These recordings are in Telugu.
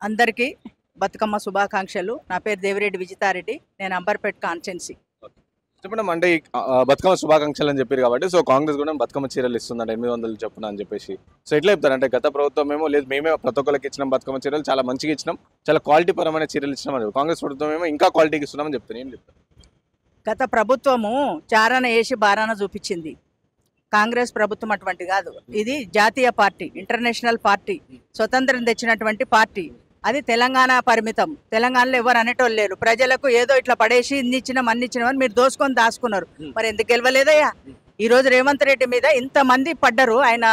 అందరికీ బతుకమ్మ శుభాకాంక్షలు. నా పేరు దేవిరెడ్డి విజితారెడ్డి. నేను అంబర్పేట్ కాన్స్టిట్యున్సీ. చెప్పండి అంటే బతుకమ్మ శుభాకాంక్షలు అని చెప్పారు కాబట్టి సో కాంగ్రెస్ కూడా బతుకమ్మ చీరలు ఇస్తుందంట 800 చొప్పున అని చెప్పేసి. సో ఎట్లా చెప్తారు అంటే గత ప్రభుత్వం ఏమో లేదు మేమే ప్రతి ఒక్కరికి ఇచ్చినాం బతుకమ్మ చీరలు చాలా మంచిగా ఇచ్చినాం, చాలా క్వాలిటీ పరమైన చీరలు ఇచ్చినాం అని. కాంగ్రెస్ ప్రభుత్వం ఏమో ఇంకా క్వాలిటీకి ఇస్తున్నామని చెప్తారు. ఏం చెప్తారు? గత ప్రభుత్వము చారణ వేసి బారాన చూపించింది. కాంగ్రెస్ ప్రభుత్వం అటువంటి కాదు. ఇది జాతీయ పార్టీ, ఇంటర్నేషనల్ పార్టీ, స్వతంత్రం తెచ్చినటువంటి పార్టీ. అది తెలంగాణ పరిమితం. తెలంగాణలో ఎవరు అనేటోళ్ళు లేరు. ప్రజలకు ఏదో ఇట్లా పడేసి ఇన్ని ఇచ్చినాం అన్ని ఇచ్చినామని మీరు దోసుకొని దాచుకున్నారు. మరి ఎందుకు గెలవలేదయ్యా? ఈరోజు రేవంత్ రెడ్డి మీద ఇంతమంది పడ్డరు. ఆయన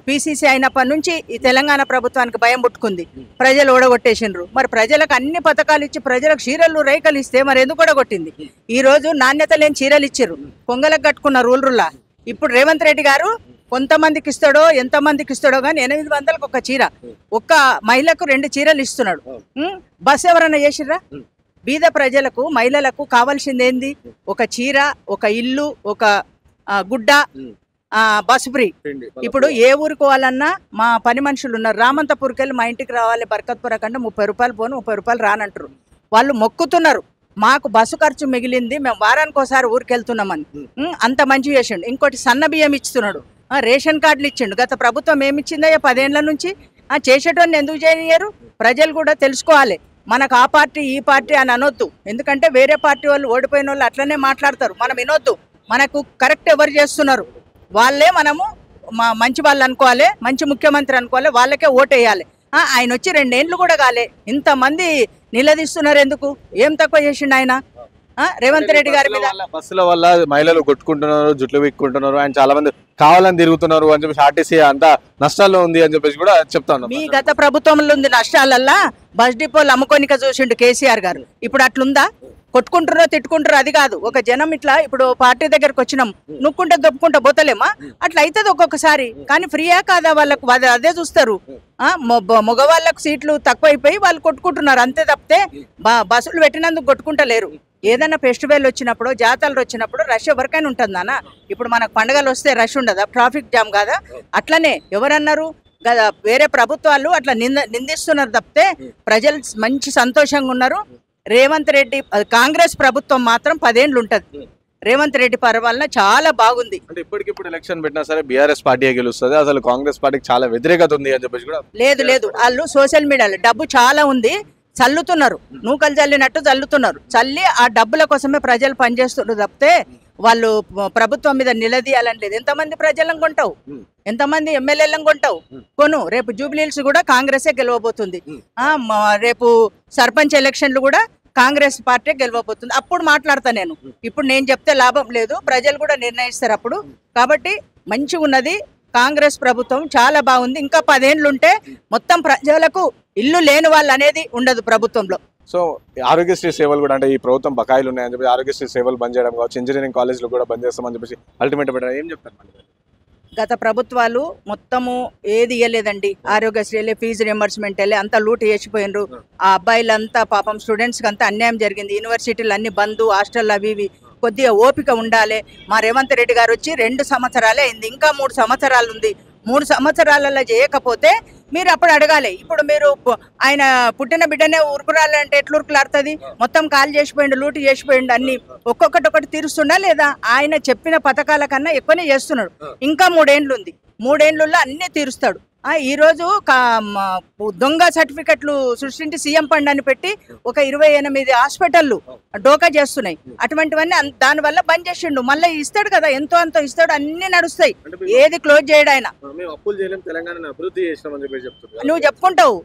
పీసీసీ అయినప్పటి నుంచి ఈ తెలంగాణ ప్రభుత్వానికి భయం పుట్టుకుంది. ప్రజలు ఓడగొట్టేసిండ్రు. మరి ప్రజలకు అన్ని పథకాలు ఇచ్చి ప్రజలకు చీరలు రైకలు ఇస్తే మరి ఎందుకు ఓడగొట్టింది? ఈరోజు నాణ్యత లేని చీరలు ఇచ్చారు, పొంగలకు కట్టుకున్న రూల్రులా. ఇప్పుడు రేవంత్ రెడ్డి గారు కొంతమందికి ఇస్తాడో ఎంతమందికి ఇస్తాడో కానీ 800కు ఒక చీర, ఒక్క మహిళకు 2 చీరలు ఇస్తున్నాడు. బస్ ఎవరన్నా చేసిర్రా? బీద ప్రజలకు మహిళలకు కావాల్సింది ఏంది? ఒక చీర, ఒక ఇల్లు, ఒక గుడ్డ, బస్ ఫ్రీ. ఇప్పుడు ఏ ఊరికి పోవాలన్నా మా పని మనుషులు ఉన్నారు. రామంతపూర్కి వెళ్ళి మా ఇంటికి రావాలి బర్కత్పుర కంటే 30 రూపాయలు పోను, 30 రూపాయలు రానంటారు. వాళ్ళు మొక్కుతున్నారు మాకు బస్సు ఖర్చు మిగిలింది, మేము వారానికి ఒకసారి ఊరికి వెళ్తున్నామని. అంత మంచి చేసిండు. ఇంకోటి సన్న బియ్యం ఇస్తున్నాడు, రేషన్ కార్డులు ఇచ్చిండు. గత ప్రభుత్వం ఏమిచ్చిందయ్యా 10 ఏళ్ల నుంచి? చేసేటోని ఎందుకు చేయనియరు? ప్రజలు కూడా తెలుసుకోవాలి. మనకు ఆ పార్టీ ఈ పార్టీ అని అనొద్దు. ఎందుకంటే వేరే పార్టీ వాళ్ళు ఓడిపోయిన వాళ్ళు అట్లనే మాట్లాడతారు. మనం వినొద్దు. మనకు కరెక్ట్ ఎవరు చేస్తున్నారు వాళ్ళే మనము మంచి వాళ్ళు అనుకోవాలి, మంచి ముఖ్యమంత్రి అనుకోవాలి, వాళ్ళకే ఓటేయాలి. ఆయన వచ్చి 2 ఏళ్ళు కూడా కాలే, ఇంతమంది నిలదీస్తున్నారు ఎందుకు? ఏం తక్కువ చేసిండు ఆయన? రేవంత్ రెడ్డి గారి మీద బస్సుల వల్ల మహిళలు కొట్టుకుంటున్నారు, జుట్లు విక్కుంటున్నారు, ఆయన చాలా మంది కావాలని తిరుగుతున్నారు అని చెప్పేసి ఆర్టీసీ అంతా నష్టాల్లో ఉంది అని చెప్పేసి కూడా చెప్తాను. మీ గత ప్రభుత్వంలో ఉంది నష్టాలల్లా. బస్ డిపోలు అమ్ముకోనిక చూసిండు కేసీఆర్ గారు. ఇప్పుడు అట్లుందా? కొట్టుకుంటారో తిట్టుకుంటారో అది కాదు. ఒక జనం ఇట్లా ఇప్పుడు పార్టీ దగ్గరకు వచ్చినాం, నుక్కుంటే దొప్పుకుంటా పోతలేమా? అట్లా అవుతుంది ఒక్కొక్కసారి. కానీ ఫ్రీయా కాదా వాళ్ళకు? అదే చూస్తారు. మగవాళ్ళకు సీట్లు తక్కువైపోయి వాళ్ళు కొట్టుకుంటున్నారు అంతే తప్పితే బస్సులు పెట్టినందుకు కొట్టుకుంటలేరు. ఏదైనా ఫెస్టివల్ వచ్చినప్పుడు, జాతరలు వచ్చినప్పుడు రష్ ఎవరికైనా ఉంటుంది నాన్న. ఇప్పుడు మనకు పండుగలు వస్తే రష్ ఉండదా? ట్రాఫిక్ జామ్ కాదా? అట్లనే ఎవరన్నారు? వేరే ప్రభుత్వాలు అట్లా నిందిస్తున్నారు తప్పితే ప్రజలు మంచి సంతోషంగా ఉన్నారు. రేవంత్ రెడ్డి కాంగ్రెస్ ప్రభుత్వం మాత్రం 10 ఏళ్ళు ఉంటది. రేవంత్ రెడ్డి పరిపాలన చాలా బాగుంది. అంటే ఇప్పటికిప్పుడు ఎలక్షన్ పెట్టినా సరే బీఆర్ఎస్ పార్టీ గెలుస్తుంది, అసలు కాంగ్రెస్ పార్టీకి చాలా వ్యతిరేకత ఉంది అని చెప్పేసి కూడా. లేదు వాళ్ళు సోషల్ మీడియాలో డబ్బు చాలా ఉంది, చల్లుతున్నారు. నూకలు చల్లినట్టు చల్లుతున్నారు. చల్లి ఆ డబ్బుల కోసమే ప్రజలు పనిచేస్తున్నారు తప్పితే వాళ్ళు ప్రభుత్వం మీద నిలదీయాలని లేదు. ఎంతమంది ప్రజలను కొంటావు? ఎంతమంది ఎమ్మెల్యేలను కొంటావు? కొను. రేపు జూబ్లీహిల్స్ కూడా కాంగ్రెసే గెలవబోతుంది. రేపు సర్పంచ్ ఎలక్షన్లు కూడా కాంగ్రెస్ పార్టీ గెలవబోతుంది. అప్పుడు మాట్లాడతా నేను. ఇప్పుడు నేను చెప్తే లాభం లేదు, ప్రజలు కూడా నిర్ణయిస్తారు అప్పుడు. కాబట్టి మంచిగా ఉన్నది కాంగ్రెస్ ప్రభుత్వం, చాలా బాగుంది. ఇంకా 10 ఏళ్ళు ఉంటే మొత్తం ప్రజలకు ఇల్లు లేని వాళ్ళు అనేది ఉండదు ప్రభుత్వంలో. సో ఆరోగ్యశ్రీ సేవలు కూడా అంటే ఈ ప్రభుత్వం బకాయిలు ఉన్నాయని చెప్పి ఆరోగ్యశ్రీ సేవలు బంద్ చేయడం కావచ్చు, ఇంజనీరింగ్ కాలేజ్లు కూడా బంద్ చేస్తామని చెప్పేసి అల్టిమేట్ పెట్టడం ఏం చెప్తారు? గత ప్రభుత్వాలు మొత్తము ఏది ఇవ్వలేదండి. ఆరోగ్యశ్రీ ఫీజు రియంబర్స్మెంట్ వెళ్ళి అంతా లూట్ చేసిపోయినరు. ఆ అబ్బాయిలంతా పాపం స్టూడెంట్స్కి అంతా అన్యాయం జరిగింది. యూనివర్సిటీలు అన్ని బంద్, హాస్టల్ అవి ఇవి. కొద్దిగా ఓపిక ఉండాలి. మా రేవంత్ రెడ్డి గారు వచ్చి 2 సంవత్సరాలే అయింది, ఇంకా 3 సంవత్సరాలు ఉంది. 3 సంవత్సరాలలో చేయకపోతే మీరు అప్పుడు అడగాలి. ఇప్పుడు మీరు ఆయన పుట్టిన బిడ్డనే ఉరుకురాలంటే ఎట్లా ఉరుకులాడుతుంది? మొత్తం కాల్ చేసిపోయిండు, లూటు చేసిపోయిండు. అన్ని ఒక్కొక్కటి తీరుస్తుండా లేదా? ఆయన చెప్పిన పథకాల కన్నా ఎక్కువనే చేస్తున్నాడు. ఇంకా 3 ఏళ్ళు ఉంది. 3 ఏళ్ళల్లో అన్నీ తీరుస్తాడు. ఈరోజు దొంగ సర్టిఫికెట్లు సృష్టించి సీఎం ఫండ్ అని పెట్టి ఒక 28 హాస్పిటళ్ళు డోకా చేస్తున్నాయి. అటువంటివన్నీ దానివల్ల బంద్ చేసిండు. మళ్ళీ ఇస్తాడు కదా, ఎంతో అంతో ఇస్తాడు, అన్ని నడుస్తాయి. ఏది క్లోజ్ చేయడు ఆయన. నువ్వు చెప్పుకుంటావు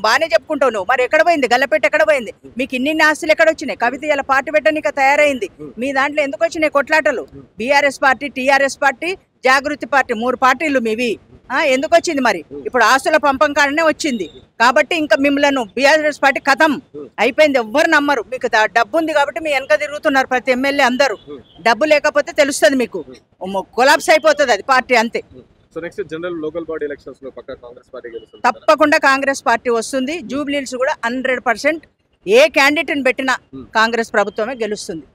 బాగానే చెప్పుకుంటావు నువ్వు. మరి ఎక్కడ పోయింది గల్లపేట? ఎక్కడ పోయింది? మీకు ఇన్ని ఆస్తులు ఎక్కడ వచ్చినాయి? కవిత ఇలా పార్టీ పెట్టడానికి తయారైంది. మీ దాంట్లో ఎందుకు వచ్చినాయి కొట్లాటలు? బీఆర్ఎస్ పార్టీ, టీఆర్ఎస్ పార్టీ, జాగృతి పార్టీ, 3 పార్టీలు మీవి. ఎందుకు వచ్చింది? మరి ఇప్పుడు ఆస్తుల పంపం కాడనే వచ్చింది. కాబట్టి ఇంకా మిమ్మల్ని బీఆర్ఎస్ పార్టీ కథం అయిపోయింది. ఎవ్వరు నమ్మరు. మీకు డబ్బు ఉంది కాబట్టి మీ వెనక తిరుగుతున్నారు ప్రతి ఎమ్మెల్యే అందరూ. డబ్బు లేకపోతే తెలుస్తుంది మీకు, కొలాప్స్ అయిపోతుంది అది పార్టీ అంతే. తప్పకుండా కాంగ్రెస్ పార్టీ వస్తుంది. జూబ్లీహిల్స్ కూడా 100% ఏ క్యాండిడేట్ని పెట్టినా కాంగ్రెస్ ప్రభుత్వమే గెలుస్తుంది.